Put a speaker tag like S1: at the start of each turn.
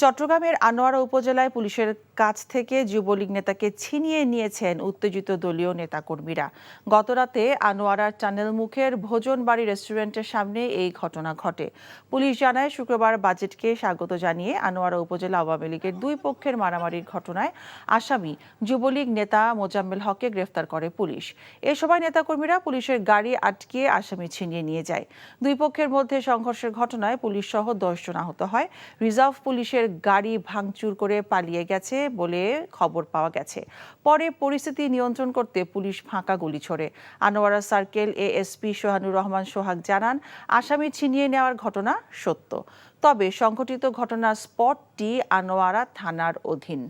S1: চট্টগ্রামের আনোয়ারা উপজেলায় পুলিশের কাছ থেকে যুবলীগ নেতাকে ছিনিয়ে নিয়েছেন উত্তেজিত দলীয় নেতাকর্মীরা। গতরাতে আনোয়ারার টানেলমুখের ভোজনবাড়ি রেস্টুরেন্টের সামনে এই ঘটনা ঘটে। পুলিশ জানায়, শুক্রবার বাজেটকে স্বাগত জানিয়ে আনোয়ারা উপজেলা আওয়ামী লীগের দুই পক্ষের মারামারির ঘটনায় আসামি যুবলীগ নেতা মোজাম্মেল হককে গ্রেফতার করে পুলিশ। এ সময় নেতাকর্মীরা পুলিশের গাড়ি আটকিয়ে আসামি ছিনিয়ে নিয়ে যায়। দুই পক্ষের মধ্যে সংঘর্ষের ঘটনায় পুলিশ সহ 10 জন আহত হয়। রিজার্ভ পুলিশের গাড়ি ভাঙচুর করে পালিয়ে গেছে বলে খবর পাওয়া গেছে। পরে পরিস্থিতি নিয়ন্ত্রণ করতে পুলিশ ফাঁকা গুলি ছোড়ে। আনোয়ারা সার্কেল এএসপি সোহানুর রহমান সোহাগ জানান, আসামি ছিনিয়ে নেওয়ার ঘটনা সত্য, তবে সংঘটিত ঘটনার স্পটটি আনোয়ারা থানার অধীন।